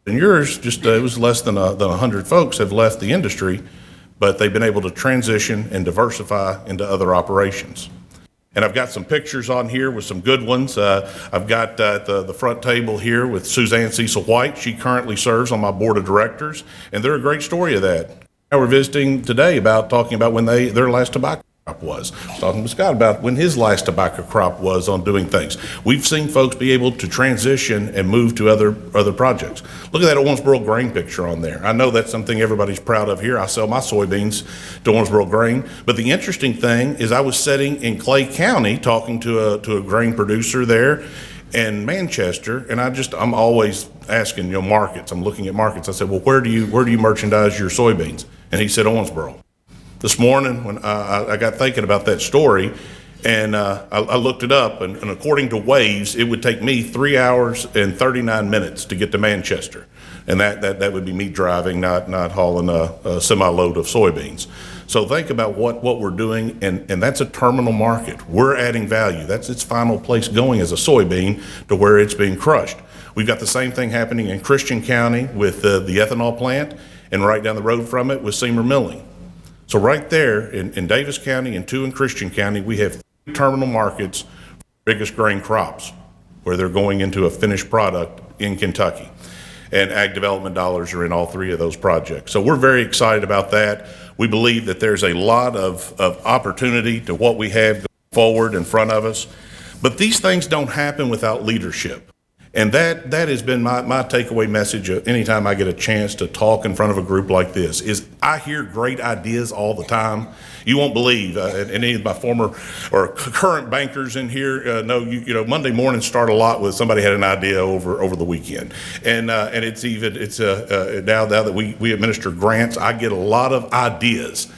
And yours, it was less than 100 folks have left the industry, but they've been able to transition and diversify into other operations. And I've got some pictures on here with some good ones. I've got the front table here with Suzanne Cecil White. She currently serves on my board of directors, and they're a great story of that. Now we're visiting today talking about when their last tobacco crop was. I was talking to Scott about when his last tobacco crop was on doing things. We've seen folks be able to transition and move to other projects. Look at that Owensboro grain picture on there. I know that's something everybody's proud of here. I sell my soybeans to Owensboro grain. But the interesting thing is I was sitting in Clay County talking to a grain producer there in Manchester, and I'm always asking, markets. I'm looking at markets. I said, well, where do you merchandise your soybeans? And he said, Owensboro. This morning, when I got thinking about that story, and I looked it up, and according to Waves, it would take me 3 hours and 39 minutes to get to Manchester. And that would be me driving, not hauling a semi-load of soybeans. So think about what we're doing, and that's a terminal market. We're adding value. That's its final place going as a soybean to where it's being crushed. We've got the same thing happening in Christian County with the ethanol plant, and right down the road from it with Seymour Milling. So right there in Davis County and 2 in Christian County, we have 3 terminal markets for the biggest grain crops where they're going into a finished product in Kentucky. And ag development dollars are in all 3 of those projects. So we're very excited about that. We believe that there's a lot of opportunity to what we have going forward in front of us. But these things don't happen without leadership. And that has been my takeaway message anytime I get a chance to talk in front of a group like this, is I hear great ideas all the time. You won't believe, and any of my former or current bankers in here know, Monday mornings start a lot with somebody had an idea over the weekend. And now that we administer grants, I get a lot of ideas.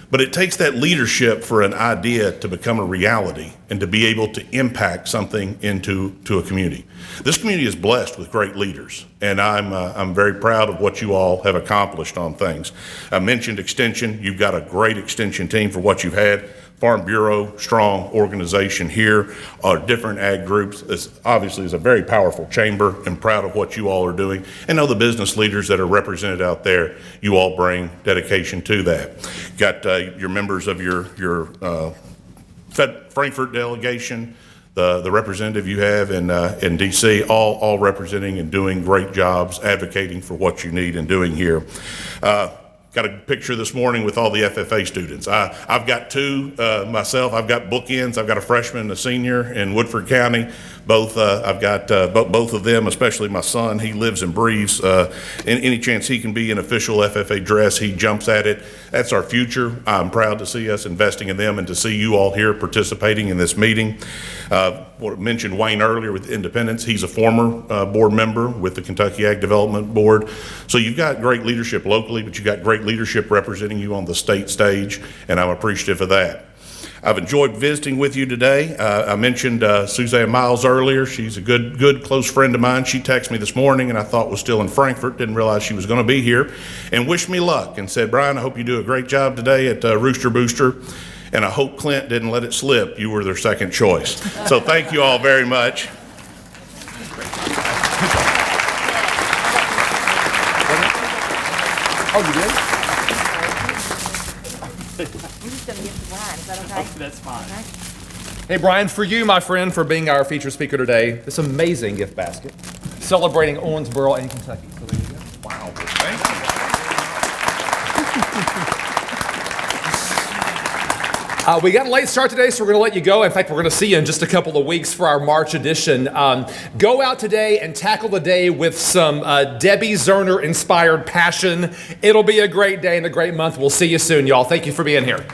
But it takes that leadership for an idea to become a reality and to be able to impact something into a community. This community is blessed with great leaders, and I'm very proud of what you all have accomplished on things. I mentioned extension. You've got a great extension team for what you've had. Farm Bureau, strong organization here, different ag groups. This obviously is a very powerful chamber, and proud of what you all are doing. And know the business leaders that are represented out there, you all bring dedication to that. Got your members of your Frankfurt delegation, the representative you have in DC, all representing and doing great jobs, advocating for what you need and doing here. Got a picture this morning with all the FFA students. I've got 2 myself. I've got bookends. I've got a freshman and a senior in Woodford County. Both I've got both of them, especially my son. He lives and breathes. Any chance he can be in official FFA dress, he jumps at it. That's our future. I'm proud to see us investing in them and to see you all here participating in this meeting. What I mentioned Wayne earlier with Independence. He's a former board member with the Kentucky Ag Development Board. So you've got great leadership locally, but you've got great leadership representing you on the state stage, and I'm appreciative of that. I've enjoyed visiting with you today. I mentioned Suzanne Miles earlier. She's a good close friend of mine. She texted me this morning and I thought was still in Frankfurt, didn't realize she was going to be here, and wished me luck and said, Brian, I hope you do a great job today at Rooster Booster, and I hope Clint didn't let it slip. You were their second choice. So thank you all very much. Oh, you did? I'm just going to give it to Brian. Is that okay? That's fine. Hey, Brian, for you, my friend, for being our featured speaker today, this amazing gift basket celebrating Owensboro and Kentucky. So there you go. Wow. Thank you. We got a late start today, so we're going to let you go. In fact, we're going to see you in just a couple of weeks for our March edition. Go out today and tackle the day with some Debbie Zerner-inspired passion. It'll be a great day and a great month. We'll see you soon, y'all. Thank you for being here.